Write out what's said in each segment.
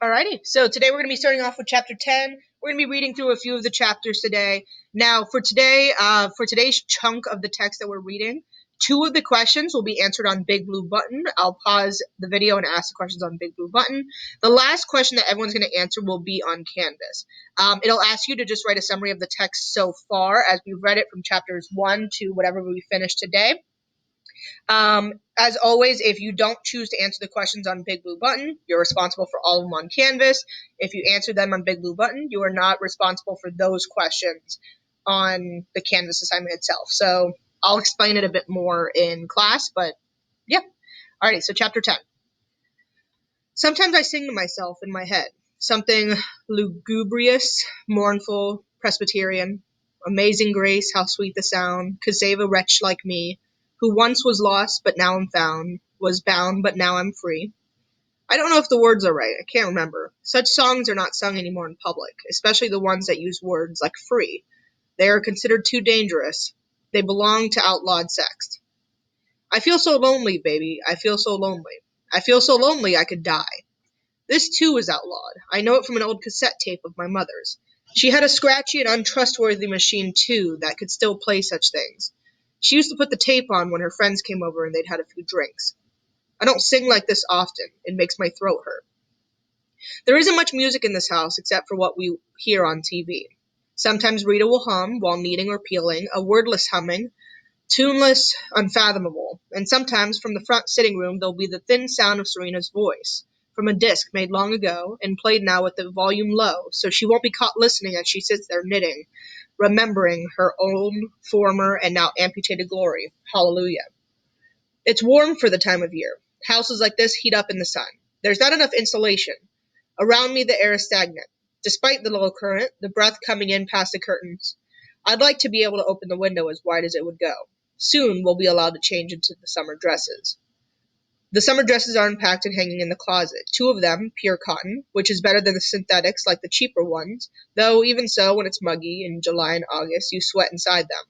Alrighty, so today we're going to be starting off with chapter 10. We're going to be reading through a few of the chapters today. Now, for today's chunk of the text that we're reading, two of the questions will be answered on Big Blue Button. I'll pause the video and ask the questions on Big Blue Button. The last question that everyone's going to answer will be on Canvas. It'll ask you to just write a summary of the text so far as we've read it from chapters 1 to whatever we finished today. As always, if you don't choose to answer the questions on Big Blue Button, you're responsible for all of them on Canvas. If you answer them on Big Blue Button, you are not responsible for those questions on the Canvas assignment itself. So I'll explain it a bit more in class, but yeah. Alrighty, so chapter 10. Sometimes I sing to myself in my head, something lugubrious, mournful, Presbyterian. Amazing grace, how sweet the sound, could save a wretch like me, who once was lost, but now am found, was bound, but now I'm free. I don't know if the words are right, I can't remember. Such songs are not sung anymore in public, especially the ones that use words like free. They are considered too dangerous. They belong to outlawed sects. I feel so lonely, baby, I feel so lonely. I feel so lonely I could die. This too is outlawed. I know it from an old cassette tape of my mother's. She had a scratchy and untrustworthy machine, too, that could still play such things. She used to put the tape on when her friends came over and they'd had a few drinks. I don't sing like this often. It makes my throat hurt. There isn't much music in this house except for what we hear on TV. Sometimes Rita will hum while kneading or peeling, a wordless humming, tuneless, unfathomable, and sometimes from the front sitting room there'll be the thin sound of Serena's voice, from a disc made long ago and played now with the volume low, so she won't be caught listening as she sits there knitting, remembering her own former and now amputated glory. Hallelujah. It's warm for the time of year. Houses like this heat up in the sun. There's not enough insulation. Around me the air is stagnant. Despite the low current, the breath coming in past the curtains. I'd like to be able to open the window as wide as it would go. Soon we'll be allowed to change into the summer dresses. The summer dresses are unpacked and hanging in the closet, two of them pure cotton, which is better than the synthetics like the cheaper ones, though even so, when it's muggy in July and August, you sweat inside them.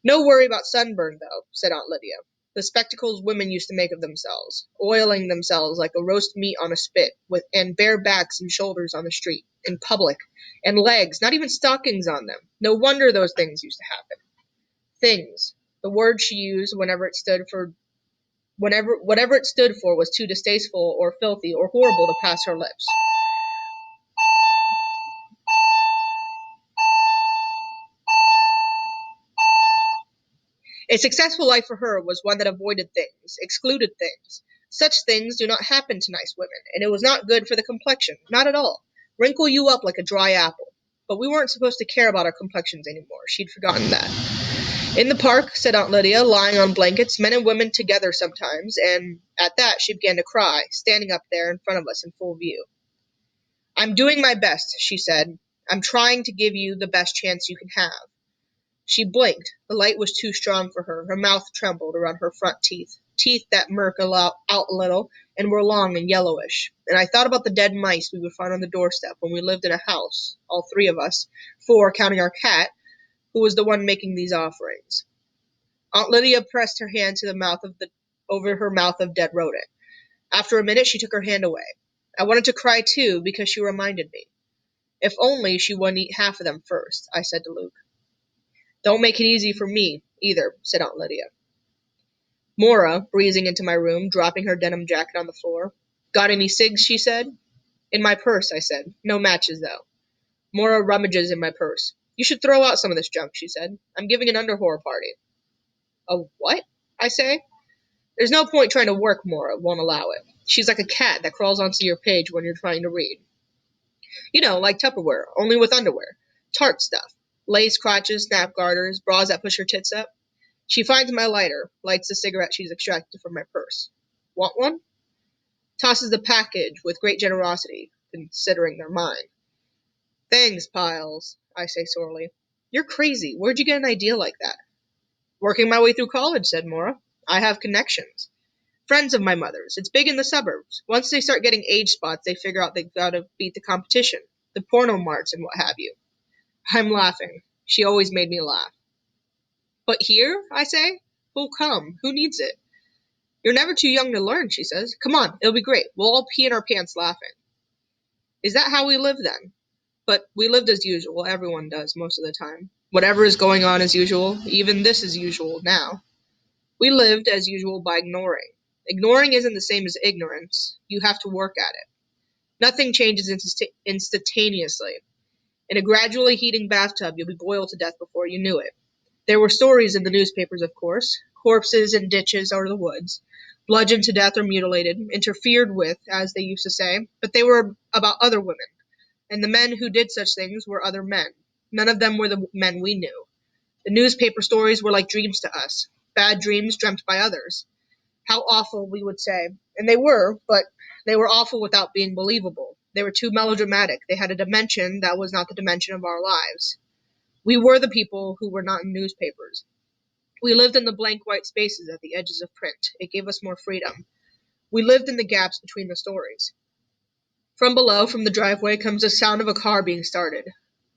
No worry about sunburn, though, said Aunt Lydia. The spectacles women used to make of themselves, oiling themselves like a roast meat on a spit, and bare backs and shoulders on the street, in public, and legs, not even stockings on them. No wonder those things used to happen. Things. The word she used whatever it stood for was too distasteful or filthy or horrible to pass her lips. A successful life for her was one that avoided things, excluded things. Such things do not happen to nice women, and it was not good for the complexion, not at all. Wrinkle you up like a dry apple. But we weren't supposed to care about our complexions anymore. She'd forgotten that. In the park, said Aunt Lydia, lying on blankets, men and women together sometimes, and at that she began to cry, standing up there in front of us in full view. I'm doing my best, she said. I'm trying to give you the best chance you can have. She blinked. The light was too strong for her. Her mouth trembled around her front teeth, teeth that murk out a little and were long and yellowish. And I thought about the dead mice we would find on the doorstep when we lived in a house, all three of us, four counting our cat, who was the one making these offerings. Aunt Lydia pressed her hand to the mouth of over her mouth of dead rodent. After a minute, she took her hand away. I wanted to cry too because she reminded me. If only she wouldn't eat half of them first, I said to Luke. Don't make it easy for me, either, said Aunt Lydia. Mora, breezing into my room, dropping her denim jacket on the floor. Got any cigs, she said. In my purse, I said. No matches, though. Mora rummages in my purse. You should throw out some of this junk, she said. I'm giving an underwhore party. A what? I say. There's no point trying to work, Mora won't allow it. She's like a cat that crawls onto your page when you're trying to read. You know, like Tupperware, only with underwear. Tart stuff. Lace crotches, snap garters, bras that push her tits up. She finds my lighter, lights the cigarette she's extracted from my purse. Want one? Tosses the package with great generosity, considering they're mine. Thanks, Piles, I say sorely. You're crazy. Where'd you get an idea like that? Working my way through college, said Mora. I have connections. Friends of my mother's. It's big in the suburbs. Once they start getting age spots, they figure out they've got to beat the competition. The porno marts and what have you. I'm laughing. She always made me laugh. But here, I say? Who'll come? Who needs it? You're never too young to learn, she says. Come on, it'll be great. We'll all pee in our pants laughing. Is that how we live then? But we lived as usual. Everyone does most of the time. Whatever is going on is usual. Even this is usual now. We lived as usual by ignoring. Ignoring isn't the same as ignorance. You have to work at it. Nothing changes instantaneously. In a gradually heating bathtub, you'll be boiled to death before you knew it. There were stories in the newspapers, of course. Corpses in ditches or the woods. Bludgeoned to death or mutilated. Interfered with, as they used to say. But they were about other women. And the men who did such things were other men. None of them were the men we knew. The newspaper stories were like dreams to us. Bad dreams dreamt by others. How awful, we would say. And they were, but they were awful without being believable. They were too melodramatic. They had a dimension that was not the dimension of our lives. We were the people who were not in newspapers. We lived in the blank white spaces at the edges of print. It gave us more freedom. We lived in the gaps between the stories. From below, from the driveway, comes the sound of a car being started.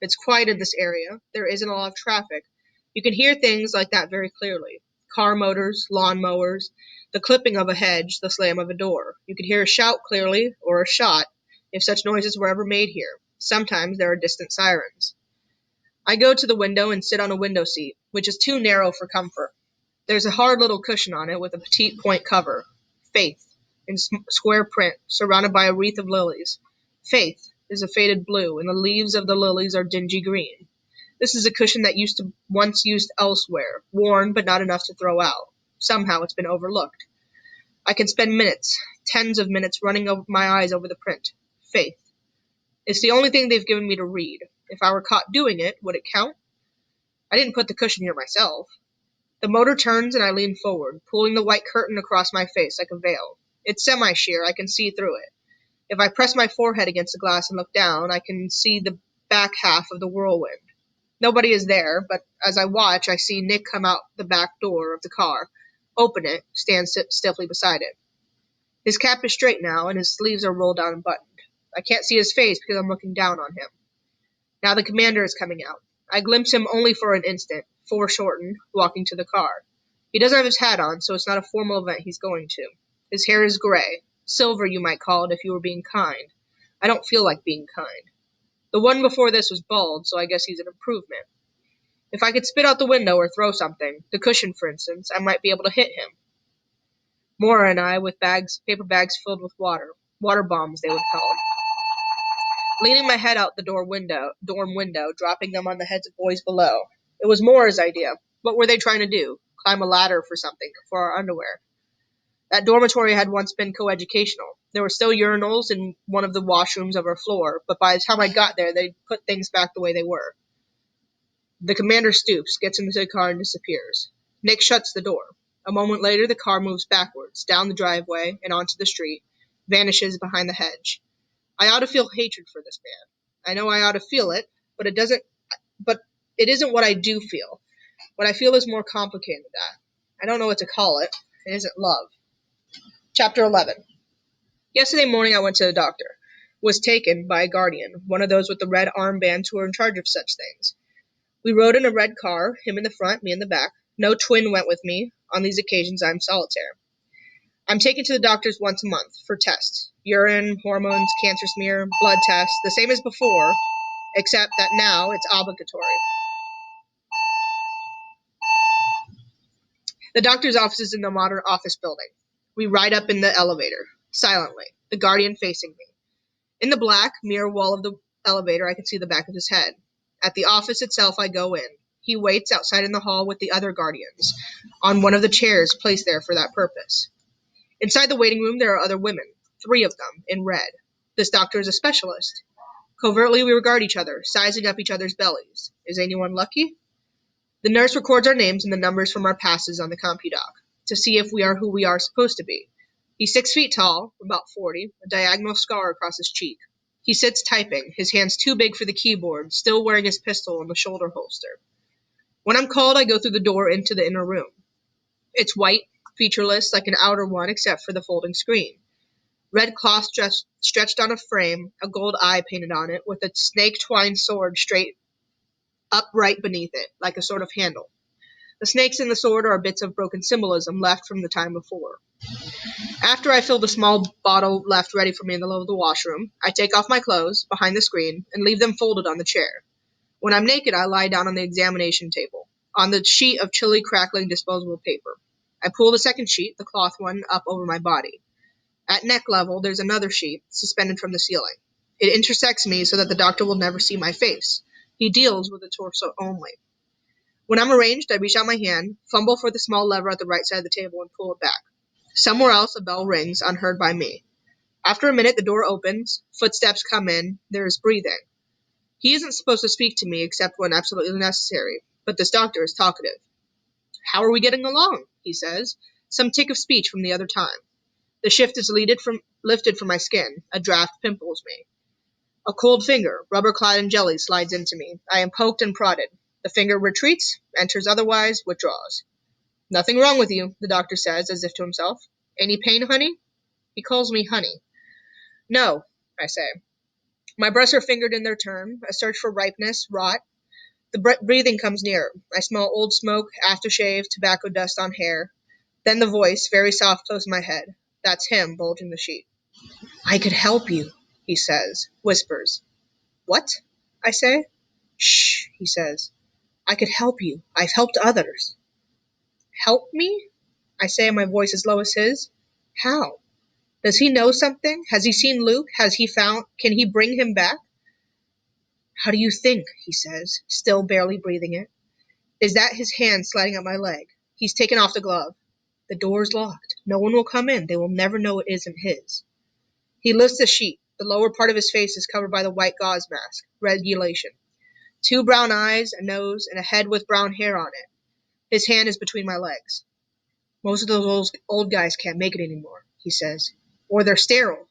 It's quiet in this area. There isn't a lot of traffic. You can hear things like that very clearly. Car motors, lawn mowers, the clipping of a hedge, the slam of a door. You can hear a shout clearly, or a shot, if such noises were ever made here. Sometimes there are distant sirens. I go to the window and sit on a window seat, which is too narrow for comfort. There's a hard little cushion on it with a petite point cover. Faith, in square print, surrounded by a wreath of lilies. Faith is a faded blue, and the leaves of the lilies are dingy green. This is a cushion that once used elsewhere, worn but not enough to throw out. Somehow it's been overlooked. I can spend minutes, tens of minutes, running my eyes over the print. Faith. It's the only thing they've given me to read. If I were caught doing it, would it count? I didn't put the cushion here myself. The motor turns and I lean forward, pulling the white curtain across my face like a veil. It's semi-sheer, I can see through it. If I press my forehead against the glass and look down, I can see the back half of the whirlwind. Nobody is there, but as I watch, I see Nick come out the back door of the car, open it, stand stiffly beside it. His cap is straight now, and his sleeves are rolled down and buttoned. I can't see his face because I'm looking down on him. Now the commander is coming out. I glimpse him only for an instant, foreshortened, walking to the car. He doesn't have his hat on, so it's not a formal event he's going to. His hair is gray. Silver, you might call it if you were being kind. I don't feel like being kind. The one before this was bald, so I guess he's an improvement. If I could spit out the window or throw something, the cushion for instance, I might be able to hit him. Mora and I, with paper bags filled with water bombs they would call them. Leaning my head out the dorm window, dropping them on the heads of boys below. It was Mora's idea. What were they trying to do? Climb a ladder for something, for our underwear. That dormitory had once been coeducational. There were still urinals in one of the washrooms of our floor, but by the time I got there, they'd put things back the way they were. The commander stoops, gets into the car, and disappears. Nick shuts the door. A moment later, the car moves backwards, down the driveway, and onto the street, vanishes behind the hedge. I ought to feel hatred for this man. I know I ought to feel it, but it isn't what I do feel. What I feel is more complicated than that. I don't know what to call it. It isn't love. Chapter 11. Yesterday morning I went to the doctor. Was taken by a guardian, one of those with the red armbands who are in charge of such things. We rode in a red car, him in the front, me in the back. No twin went with me. On these occasions I'm solitaire. I'm taken to the doctors once a month for tests. Urine, hormones, cancer smear, blood tests, the same as before, except that now it's obligatory. The doctor's office is in the modern office building. We ride up in the elevator, silently, the guardian facing me. In the black, mirror wall of the elevator, I can see the back of his head. At the office itself, I go in. He waits outside in the hall with the other guardians, on one of the chairs placed there for that purpose. Inside the waiting room, there are other women, 3 of them, in red. This doctor is a specialist. Covertly, we regard each other, sizing up each other's bellies. Is anyone lucky? The nurse records our names and the numbers from our passes on the CompuDoc, to see if we are who we are supposed to be. He's 6 feet tall, about 40, a diagonal scar across his cheek. He sits typing, his hands too big for the keyboard, still wearing his pistol in the shoulder holster. When I'm called, I go through the door into the inner room. It's white, featureless, like an outer one except for the folding screen. Red cloth stretched on a frame, a gold eye painted on it, with a snake-twined sword straight upright beneath it, like a sort of handle. The snakes and the sword are bits of broken symbolism left from the time before. After I fill the small bottle left ready for me in the low of the washroom, I take off my clothes, behind the screen, and leave them folded on the chair. When I'm naked, I lie down on the examination table, on the sheet of chilly, crackling disposable paper. I pull the second sheet, the cloth one, up over my body. At neck level, there's another sheet, suspended from the ceiling. It intersects me so that the doctor will never see my face. He deals with the torso only. When I'm arranged, I reach out my hand, fumble for the small lever at the right side of the table, and pull it back. Somewhere else, a bell rings, unheard by me. After a minute, the door opens, footsteps come in, there is breathing. He isn't supposed to speak to me except when absolutely necessary, but this doctor is talkative. "How are we getting along?" he says, some tick of speech from the other time. The shift is lifted from my skin. A draft pimples me. A cold finger, rubber-clad in jelly, slides into me. I am poked and prodded. The finger retreats, enters otherwise, withdraws. "Nothing wrong with you," the doctor says, as if to himself. "Any pain, honey?" He calls me honey. "No," I say. My breasts are fingered in their turn, a search for ripeness, rot. The breathing comes nearer. I smell old smoke, aftershave, tobacco dust on hair. Then the voice, very soft, close to my head. That's him, bulging the sheet. "I could help you," he says, whispers. "What?" I say. "Shh," he says. "I could help you. I've helped others." "Help me?" I say, my voice as low as his. "How? Does he know something? Has he seen Luke? Can he bring him back?" "How do you think?" he says, still barely breathing it. Is that his hand sliding up my leg? He's taken off the glove. "The door's locked. No one will come in. They will never know it isn't his." He lifts the sheet. The lower part of his face is covered by the white gauze mask. Regulation. 2 brown eyes, a nose, and a head with brown hair on it. His hand is between my legs. "Most of those old guys can't make it anymore," he says. "Or they're sterile."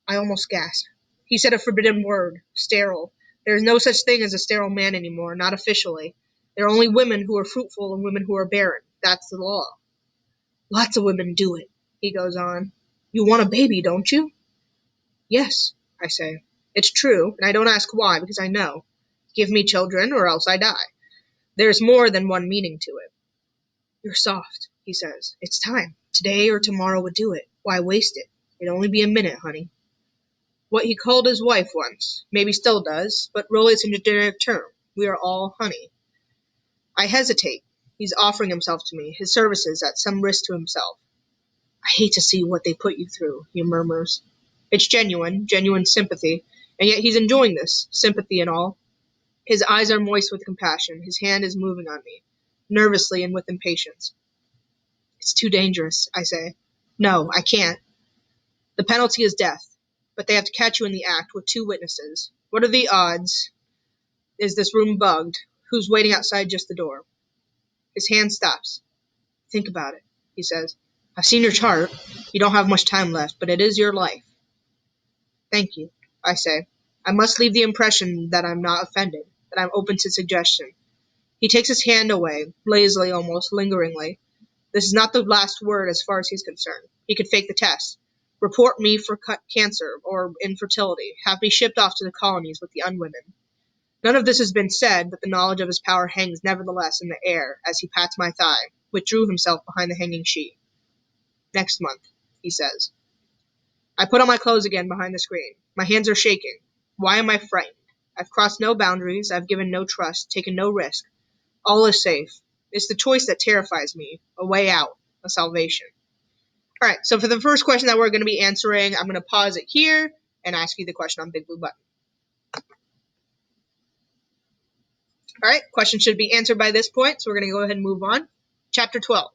I almost gasp. He said a forbidden word. Sterile. There is no such thing as a sterile man anymore, not officially. There are only women who are fruitful and women who are barren. That's the law. "Lots of women do it," he goes on. "You want a baby, don't you?" "Yes," I say. It's true, and I don't ask why, because I know. Give me children, or else I die. There's more than one meaning to it. "You're soft," he says. "It's time. Today or tomorrow would do it. Why waste it? It'd only be a minute, honey." What he called his wife once. Maybe still does, but really it's a generic term. We are all honey. I hesitate. He's offering himself to me, his services at some risk to himself. "I hate to see what they put you through," he murmurs. It's genuine sympathy, and yet he's enjoying this, sympathy and all. His eyes are moist with compassion. His hand is moving on me, nervously and with impatience. "It's too dangerous," I say. "No, I can't. The penalty is death, but they have to catch you in the act with 2 witnesses. What are the odds? Is this room bugged? Who's waiting outside just the door?" His hand stops. "Think about it," he says. "I've seen your chart. You don't have much time left, but it is your life." "Thank you," I say. I must leave the impression that I'm not offended, that I'm open to suggestion. He takes his hand away, lazily almost, lingeringly. This is not the last word as far as he's concerned. He could fake the test. Report me for cancer or infertility. Have me shipped off to the colonies with the unwomen. None of this has been said, but the knowledge of his power hangs nevertheless in the air as he pats my thigh, withdrew himself behind the hanging sheet. "Next month," he says. I put on my clothes again behind the screen. My hands are shaking. Why am I frightened? I've crossed no boundaries. I've given no trust, taken no risk. All is safe. It's the choice that terrifies me. A way out. A salvation. All right, so for the first question that we're going to be answering, I'm going to pause it here and ask you the question on Big Blue Button. All right, question should be answered by this point, so we're going to go ahead and move on. Chapter 12.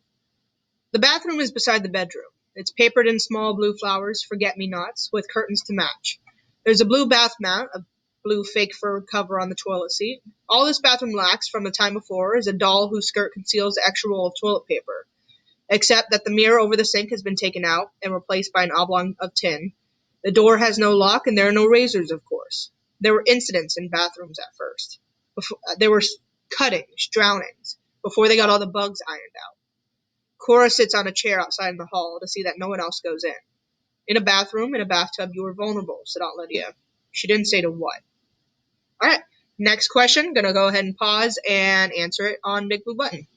The bathroom is beside the bedroom. It's papered in small blue flowers, forget-me-nots, with curtains to match. There's a blue bath mat, a blue fake fur cover on the toilet seat. All this bathroom lacks from the time before is a doll whose skirt conceals the extra roll of toilet paper, except that the mirror over the sink has been taken out and replaced by an oblong of tin. The door has no lock, and there are no razors, of course. There were incidents in bathrooms at first. There were cuttings, drownings, before they got all the bugs ironed out. Cora sits on a chair outside in the hall to see that no one else goes in. In a bathroom, in a bathtub, you were vulnerable, said Aunt Lydia. She didn't say to what. All right, next question. Going to go ahead and pause and answer it on Big Blue Button.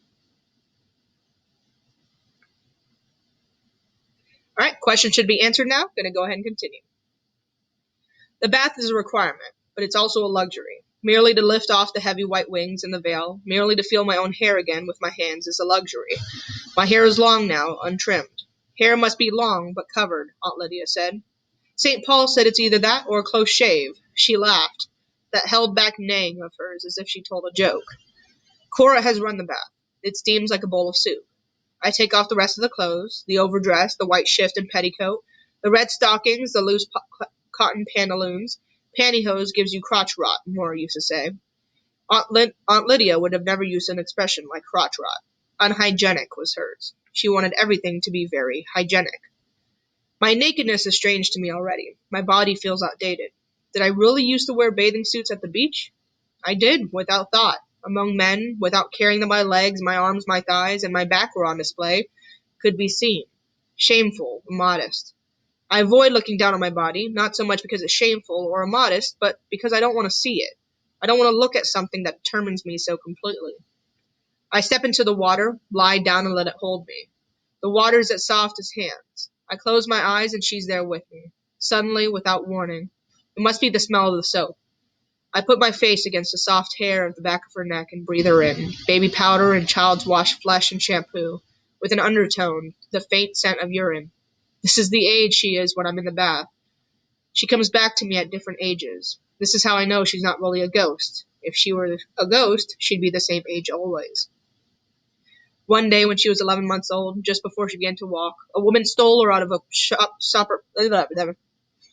All right, question should be answered now. Going to go ahead and continue. The bath is a requirement, but it's also a luxury. Merely to lift off the heavy white wings and the veil, merely to feel my own hair again with my hands is a luxury. My hair is long now, untrimmed. Hair must be long, but covered, Aunt Lydia said. St. Paul said it's either that or a close shave. She laughed, that held back neighing of hers as if she told a joke. Cora has run the bath. It steams like a bowl of soup. I take off the rest of the clothes, the overdress, the white shift and petticoat, the red stockings, the loose cotton pantaloons. Pantyhose gives you crotch rot, Nora used to say. Aunt Lydia would have never used an expression like crotch rot. Unhygienic was hers. She wanted everything to be very hygienic. My nakedness is strange to me already. My body feels outdated. Did I really used to wear bathing suits at the beach? I did, without thought. Among men, without caring that my legs, my arms, my thighs, and my back were on display, could be seen. Shameful, immodest. I avoid looking down on my body, not so much because it's shameful or immodest, but because I don't want to see it. I don't want to look at something that determines me so completely. I step into the water, lie down and let it hold me. The water is as soft as hands. I close my eyes and she's there with me. Suddenly, without warning. It must be the smell of the soap. I put my face against the soft hair at the back of her neck and breathe her in. Baby powder and child's washed flesh and shampoo, with an undertone, the faint scent of urine. This is the age she is when I'm in the bath. She comes back to me at different ages. This is how I know she's not really a ghost. If she were a ghost, she'd be the same age always. One day when she was 11 months old, just before she began to walk, a woman stole her out of a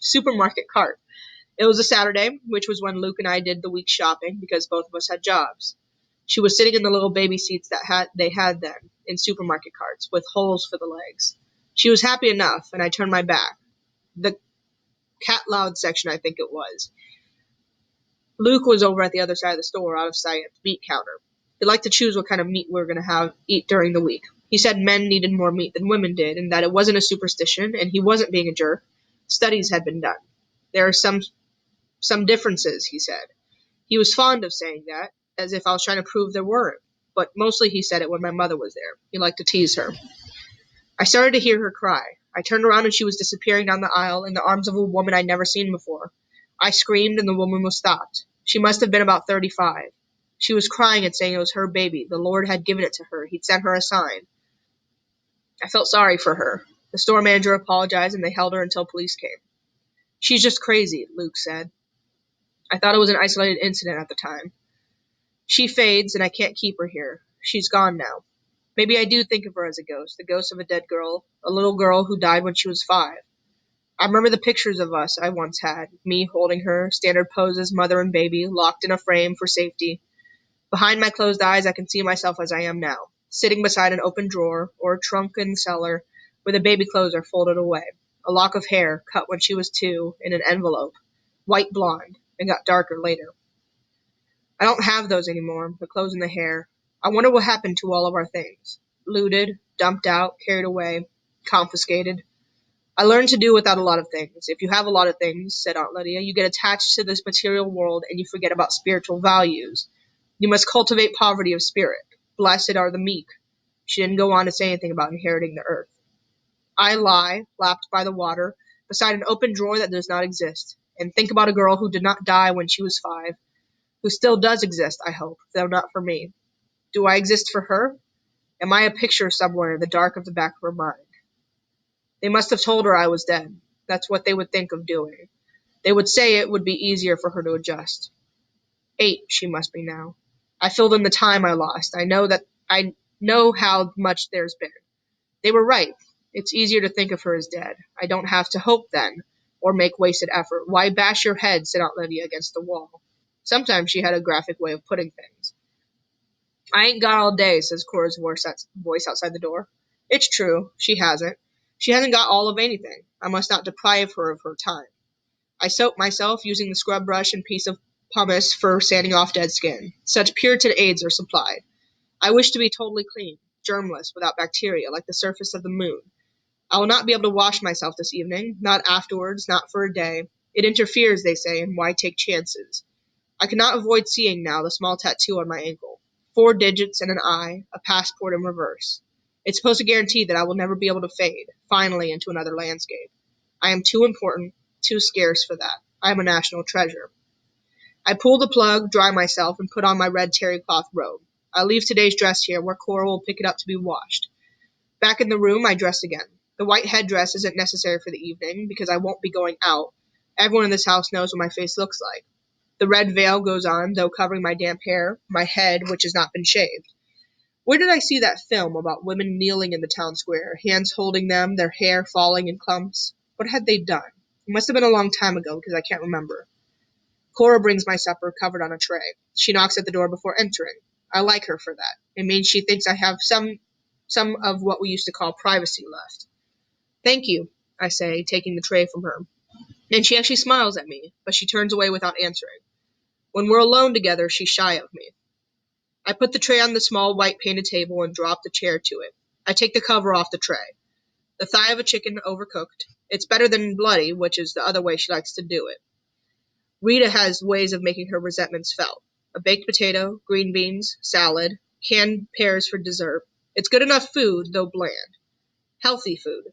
supermarket cart. It was a Saturday, which was when Luke and I did the week's shopping because both of us had jobs. She was sitting in the little baby seats that they had then, in supermarket carts, with holes for the legs. She was happy enough, and I turned my back. The cat loud section, I think it was. Luke was over at the other side of the store, out of sight at the meat counter. He liked to choose what kind of meat we were going to eat during the week. He said men needed more meat than women did, and that it wasn't a superstition, and he wasn't being a jerk. Studies had been done. There are some differences, he said. He was fond of saying that, as if I was trying to prove there weren't, but mostly he said it when my mother was there. He liked to tease her. I started to hear her cry. I turned around and she was disappearing down the aisle in the arms of a woman I'd never seen before. I screamed and the woman was stopped. She must have been about 35. She was crying and saying it was her baby. The Lord had given it to her. He'd sent her a sign. I felt sorry for her. The store manager apologized and they held her until police came. She's just crazy, Luke said. I thought it was an isolated incident at the time. She fades and I can't keep her here. She's gone now. Maybe I do think of her as a ghost, the ghost of a dead girl, a little girl who died when she was 5. I remember the pictures of us I once had, me holding her, standard poses, mother and baby, locked in a frame for safety. Behind my closed eyes I can see myself as I am now, sitting beside an open drawer or a trunk in the cellar where the baby clothes are folded away, a lock of hair cut when she was 2 in an envelope, white blonde, and got darker later. I don't have those anymore, the clothes and the hair. I wonder what happened to all of our things. Looted, dumped out, carried away, confiscated. I learned to do without a lot of things. If you have a lot of things, said Aunt Lydia, you get attached to this material world and you forget about spiritual values. You must cultivate poverty of spirit. Blessed are the meek. She didn't go on to say anything about inheriting the earth. I lie, lapped by the water, beside an open drawer that does not exist, and think about a girl who did not die when she was 5, who still does exist, I hope, though not for me. Do I exist for her? Am I a picture somewhere in the dark of the back of her mind? They must have told her I was dead. That's what they would think of doing. They would say it would be easier for her to adjust. 8 she must be now. I filled in the time I lost. I know how much there's been. They were right. It's easier to think of her as dead. I don't have to hope then, or make wasted effort. Why bash your head, said Aunt Lydia, against the wall. Sometimes she had a graphic way of putting things. I ain't got all day, says Cora's voice outside the door. It's true, she hasn't. She hasn't got all of anything. I must not deprive her of her time. I soap myself using the scrub brush and piece of pumice for sanding off dead skin. Such Puritan aids are supplied. I wish to be totally clean, germless, without bacteria, like the surface of the moon. I will not be able to wash myself this evening, not afterwards, not for a day. It interferes, they say, and why take chances? I cannot avoid seeing now the small tattoo on my ankle. 4 digits and an I, a passport in reverse. It's supposed to guarantee that I will never be able to fade, finally, into another landscape. I am too important, too scarce for that. I am a national treasure. I pull the plug, dry myself, and put on my red terry cloth robe. I leave today's dress here, where Cora will pick it up to be washed. Back in the room, I dress again. The white headdress isn't necessary for the evening, because I won't be going out. Everyone in this house knows what my face looks like. The red veil goes on, though covering my damp hair, my head, which has not been shaved. Where did I see that film about women kneeling in the town square, hands holding them, their hair falling in clumps? What had they done? It must have been a long time ago, because I can't remember. Cora brings my supper covered on a tray. She knocks at the door before entering. I like her for that. It means she thinks I have some of what we used to call privacy left. Thank you, I say, taking the tray from her. And she actually smiles at me, but she turns away without answering. When we're alone together, she's shy of me. I put the tray on the small white painted table and drop the chair to it. I take the cover off the tray. The thigh of a chicken overcooked. It's better than bloody, which is the other way she likes to do it. Rita has ways of making her resentments felt. A baked potato, green beans, salad, canned pears for dessert. It's good enough food, though bland. Healthy food.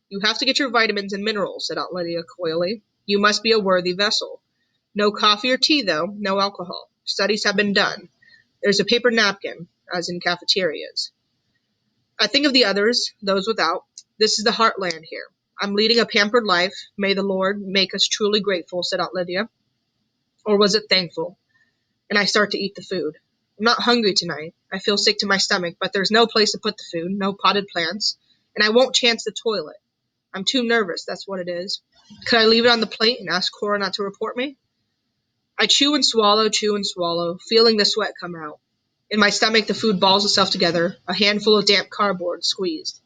You have to get your vitamins and minerals, said Aunt Lydia coyly. You must be a worthy vessel. No coffee or tea, though, no alcohol. Studies have been done. There's a paper napkin, as in cafeterias. I think of the others, those without. This is the heartland here. I'm leading a pampered life. May the Lord make us truly grateful, said Aunt Lydia. Or was it thankful? And I start to eat the food. I'm not hungry tonight. I feel sick to my stomach, but there's no place to put the food, no potted plants, and I won't chance the toilet. I'm too nervous, that's what it is. Could I leave it on the plate and ask Cora not to report me? I chew and swallow, feeling the sweat come out. In my stomach, the food balls itself together, a handful of damp cardboard squeezed.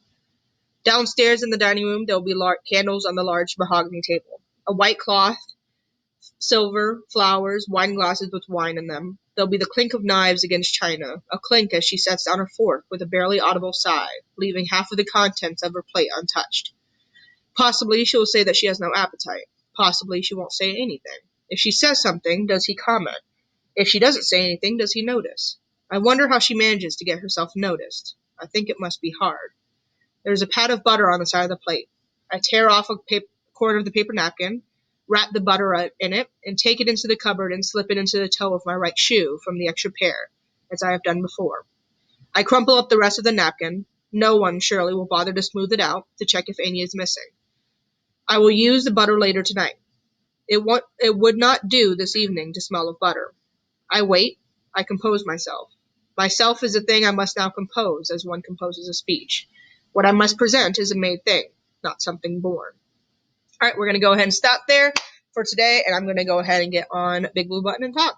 Downstairs in the dining room, there will be candles on the large mahogany table. A white cloth, silver, flowers, wine glasses with wine in them. There'll be the clink of knives against china, a clink as she sets down her fork with a barely audible sigh, leaving half of the contents of her plate untouched. Possibly she will say that she has no appetite. Possibly she won't say anything. If she says something, does he comment? If she doesn't say anything, does he notice? I wonder how she manages to get herself noticed. I think it must be hard. There is a pat of butter on the side of the plate. I tear off a corner of the paper napkin, wrap the butter in it, and take it into the cupboard and slip it into the toe of my right shoe from the extra pair, as I have done before. I crumple up the rest of the napkin. No one, surely, will bother to smooth it out to check if any is missing. I will use the butter later tonight. It would not do this evening to smell of butter. I wait. I compose myself. Myself is a thing I must now compose, as one composes a speech. What I must present is a made thing, not something born. All right, we're going to go ahead and stop there for today, and I'm going to go ahead and get on Big Blue Button and talk.